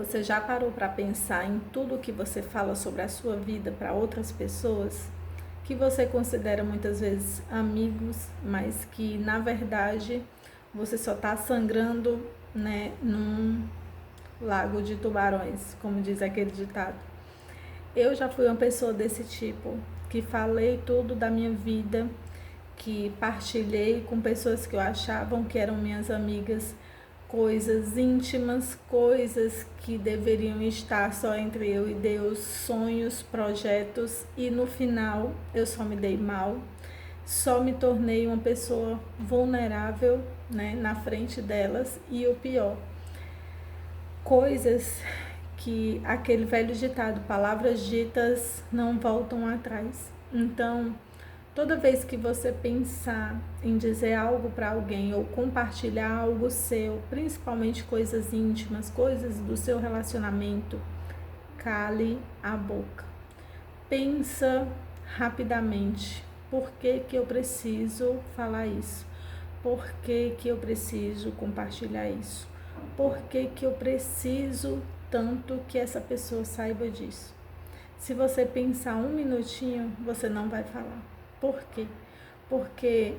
Você já parou para pensar em tudo que você fala sobre a sua vida para outras pessoas, que você considera muitas vezes amigos, mas que na verdade você só está sangrando, né, num lago de tubarões, como diz aquele ditado. Eu já fui uma pessoa desse tipo, que falei tudo da minha vida, que partilhei com pessoas que eu achavam que eram minhas amigas, coisas íntimas, coisas que deveriam estar só entre eu e Deus, sonhos, projetos, e no final eu só me dei mal, só me tornei uma pessoa vulnerável, né, na frente delas, e o pior, coisas que aquele velho ditado, palavras ditas não voltam atrás. Então, toda vez que você pensar em dizer algo para alguém ou compartilhar algo seu, principalmente coisas íntimas, coisas do seu relacionamento, cale a boca. Pensa rapidamente, por que que eu preciso falar isso? Por que que eu preciso compartilhar isso? Por que que eu preciso tanto que essa pessoa saiba disso? Se você pensar um minutinho, você não vai falar. Por quê? Porque,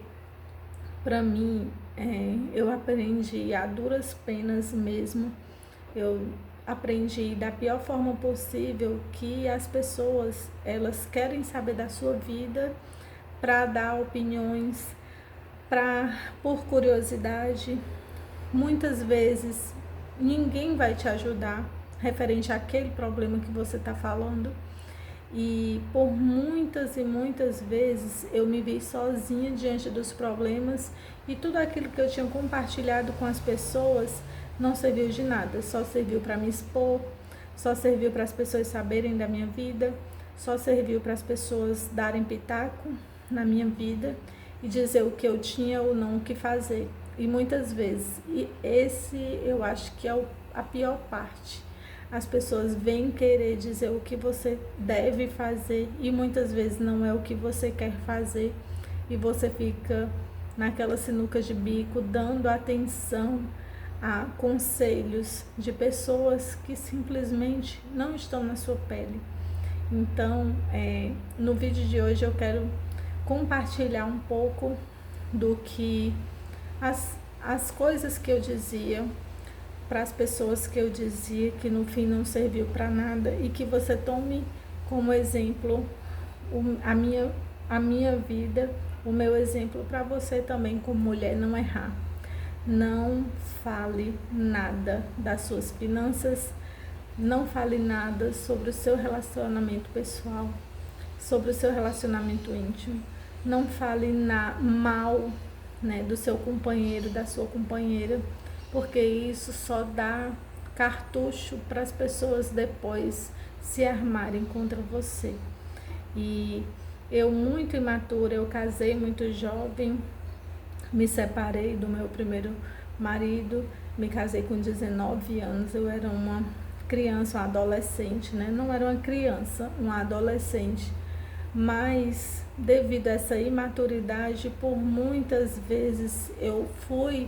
para mim, eu aprendi a duras penas mesmo, eu aprendi da pior forma possível que as pessoas, elas querem saber da sua vida para dar opiniões, por curiosidade. Muitas vezes ninguém vai te ajudar referente àquele problema que você está falando. E por muitas e muitas vezes eu me vi sozinha diante dos problemas e tudo aquilo que eu tinha compartilhado com as pessoas não serviu de nada, só serviu para me expor, só serviu para as pessoas saberem da minha vida, só serviu para as pessoas darem pitaco na minha vida e dizer o que eu tinha ou não o que fazer. E muitas vezes, e esse eu acho que é a pior parte, as pessoas vêm querer dizer o que você deve fazer e muitas vezes não é o que você quer fazer e você fica naquela sinuca de bico dando atenção a conselhos de pessoas que simplesmente não estão na sua pele. Então, no vídeo de hoje eu quero compartilhar um pouco do que as coisas que eu dizia para as pessoas que eu dizia que no fim não serviu para nada e que você tome como exemplo a minha vida, o meu exemplo para você também como mulher não errar. Não fale nada das suas finanças, não fale nada sobre o seu relacionamento pessoal, sobre o seu relacionamento íntimo, não fale mal, né, do seu companheiro, da sua companheira, porque isso só dá cartucho para as pessoas depois se armarem contra você. E eu, muito imatura, eu casei muito jovem, me separei do meu primeiro marido, me casei com 19 anos, eu era uma criança, uma adolescente, né? Não era uma criança, uma adolescente, mas devido a essa imaturidade, por muitas vezes eu fui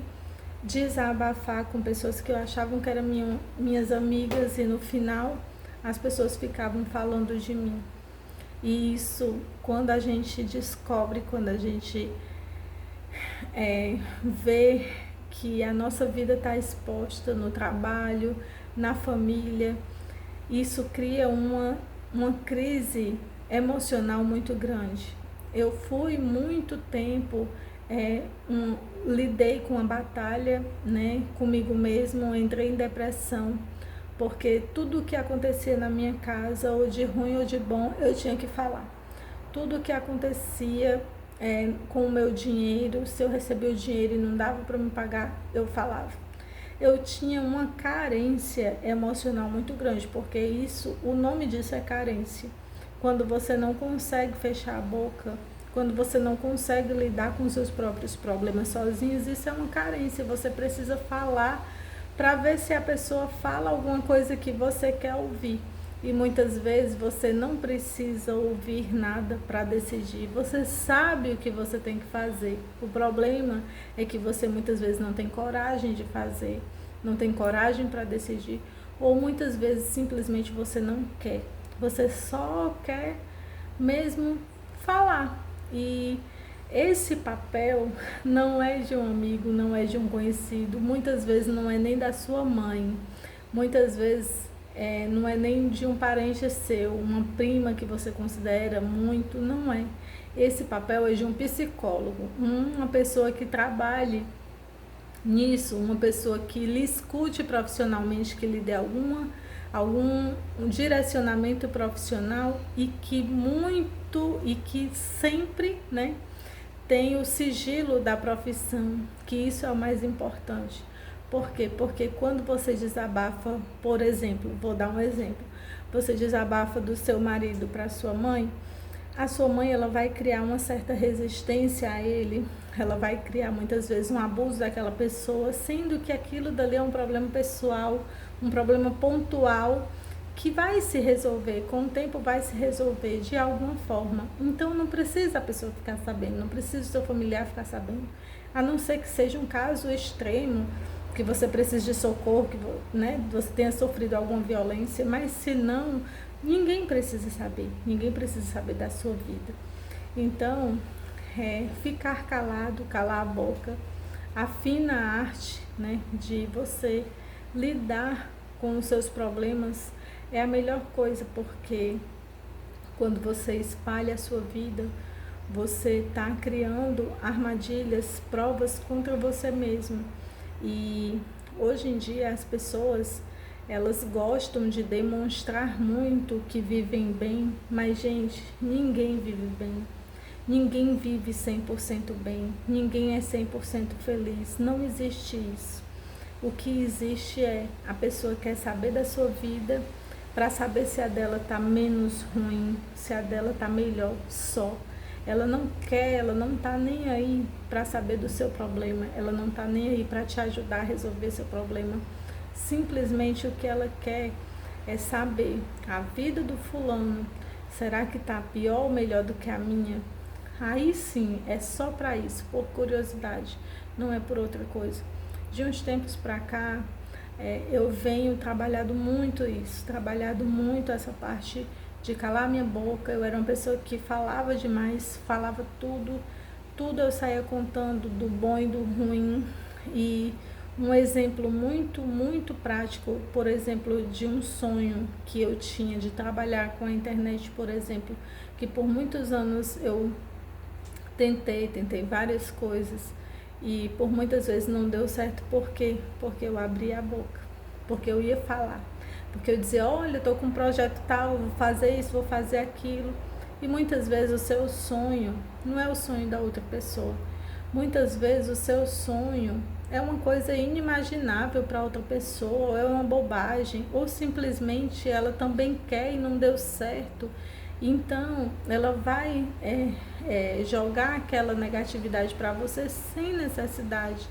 desabafar com pessoas que eu achavam que eram minhas amigas e no final as pessoas ficavam falando de mim. E isso, quando a gente descobre, quando a gente vê que a nossa vida está exposta no trabalho, na família, isso cria uma crise emocional muito grande. Eu fui muito tempo, lidei com a batalha, né, comigo mesmo, entrei em depressão, porque tudo o que acontecia na minha casa, ou de ruim ou de bom, eu tinha que falar. Tudo o que acontecia com o meu dinheiro, se eu recebia o dinheiro e não dava para me pagar, eu falava. Eu tinha uma carência emocional muito grande, porque isso, o nome disso é carência. Quando você não consegue fechar a boca, quando você não consegue lidar com os seus próprios problemas sozinhos, isso é uma carência. Você precisa falar para ver se a pessoa fala alguma coisa que você quer ouvir. E muitas vezes você não precisa ouvir nada para decidir. Você sabe o que você tem que fazer. O problema é que você muitas vezes não tem coragem de fazer, não tem coragem para decidir, ou muitas vezes simplesmente você não quer. Você só quer mesmo falar. E esse papel não é de um amigo, não é de um conhecido, muitas vezes não é nem da sua mãe, muitas vezes não é nem de um parente seu, uma prima que você considera muito, não é. Esse papel é de um psicólogo, uma pessoa que trabalhe nisso, uma pessoa que lhe escute profissionalmente, que lhe dê algum direcionamento profissional e que sempre, né, tem o sigilo da profissão, que isso é o mais importante. Por quê? Porque quando você desabafa, por exemplo, vou dar um exemplo, você desabafa do seu marido para sua mãe, a sua mãe ela vai criar uma certa resistência a ele, ela vai criar muitas vezes um abuso daquela pessoa, sendo que aquilo dali é um problema pessoal, um problema pontual, que vai se resolver, com o tempo vai se resolver de alguma forma. Então não precisa a pessoa ficar sabendo, não precisa o seu familiar ficar sabendo, a não ser que seja um caso extremo, que você precise de socorro, que você tenha sofrido alguma violência, mas se não, ninguém precisa saber da sua vida. Então, ficar calado, calar a boca, a fina arte, né, de você lidar com os seus problemas é a melhor coisa, porque quando você espalha a sua vida, você está criando armadilhas, provas contra você mesmo. E hoje em dia as pessoas, elas gostam de demonstrar muito que vivem bem, mas gente, ninguém vive bem. Ninguém vive 100% bem, ninguém é 100% feliz, não existe isso. O que existe é a pessoa quer saber da sua vida para saber se a dela está menos ruim, se a dela está melhor só. Ela não quer, ela não está nem aí para saber do seu problema, ela não está nem aí para te ajudar a resolver seu problema. Simplesmente o que ela quer é saber, a vida do fulano, será que está pior ou melhor do que a minha? Aí sim, é só para isso, por curiosidade, não é por outra coisa. De uns tempos para cá, eu venho trabalhado muito essa parte de calar minha boca. Eu era uma pessoa que falava demais, falava tudo eu saía contando do bom e do ruim. E um exemplo muito, muito prático, por exemplo, de um sonho que eu tinha de trabalhar com a internet, por exemplo, que por muitos anos eu tentei várias coisas e por muitas vezes não deu certo. Por quê? Porque eu abria a boca, porque eu ia falar, porque eu dizia, olha, eu estou com um projeto tal, vou fazer isso, vou fazer aquilo. E muitas vezes o seu sonho não é o sonho da outra pessoa. Muitas vezes o seu sonho é uma coisa inimaginável para outra pessoa, ou é uma bobagem, ou simplesmente ela também quer e não deu certo. Então, ela vai jogar aquela negatividade para você sem necessidade.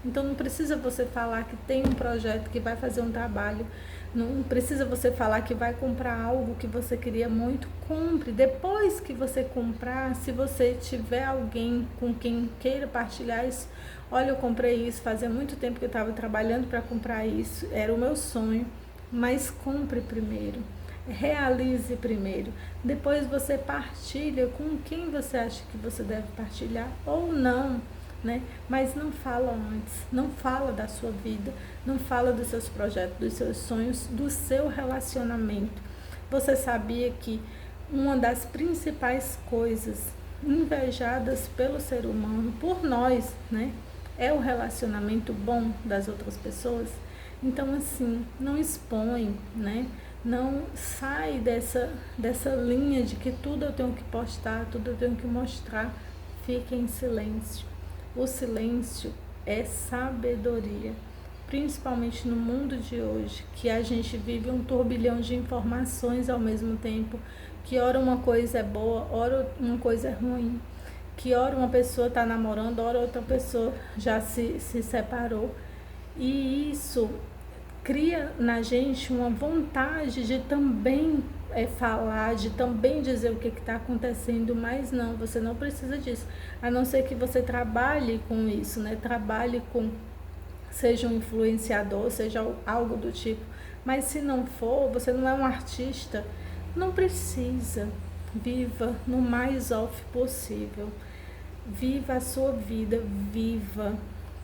Então, não precisa você falar que tem um projeto, que vai fazer um trabalho. Não precisa você falar que vai comprar algo que você queria muito. Compre. Depois que você comprar, se você tiver alguém com quem queira partilhar isso, olha, eu comprei isso, fazia muito tempo que eu estava trabalhando para comprar isso, era o meu sonho. Mas compre primeiro. Realize primeiro, depois você partilha com quem você acha que você deve partilhar ou não, né? Mas não fala antes, não fala da sua vida, não fala dos seus projetos, dos seus sonhos, do seu relacionamento. Você sabia que uma das principais coisas invejadas pelo ser humano, por nós, né, é o relacionamento bom das outras pessoas? Então, assim, não expõe, né? Não sai dessa linha de que tudo eu tenho que postar, tudo eu tenho que mostrar. Fique em silêncio. O silêncio é sabedoria, principalmente no mundo de hoje, que a gente vive um turbilhão de informações ao mesmo tempo, que ora uma coisa é boa, ora uma coisa é ruim, que ora uma pessoa está namorando, ora outra pessoa já se separou. E isso cria na gente uma vontade de também falar, de também dizer o que está acontecendo, mas não, você não precisa disso, a não ser que você trabalhe com isso, né? Seja um influenciador, seja algo do tipo, Mas se não for, você não é um artista, não precisa. Viva no mais off possível. Viva a sua vida, viva,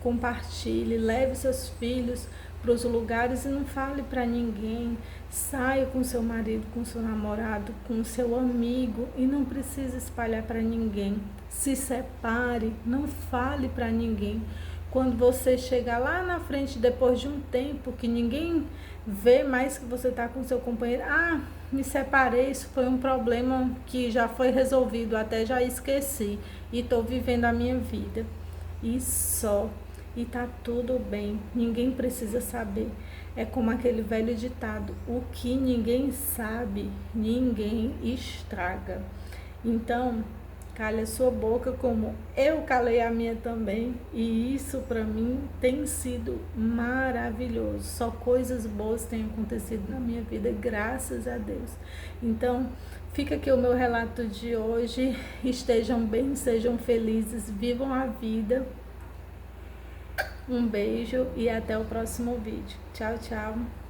compartilhe, leve seus filhos para os lugares e não fale para ninguém. Saia com seu marido, com seu namorado, com seu amigo e não precisa espalhar para ninguém. Se separe, não fale para ninguém. Quando você chegar lá na frente, depois de um tempo que ninguém vê mais que você está com seu companheiro, me separei, isso foi um problema que já foi resolvido, até já esqueci e estou vivendo a minha vida. E só. E tá tudo bem, ninguém precisa saber. É como aquele velho ditado: o que ninguém sabe, ninguém estraga. Então, cale a sua boca como eu calei a minha também, e isso para mim tem sido maravilhoso. Só coisas boas têm acontecido na minha vida, graças a Deus. Então, fica aqui o meu relato de hoje. Estejam bem, sejam felizes, vivam a vida. Um beijo e até o próximo vídeo. Tchau, tchau.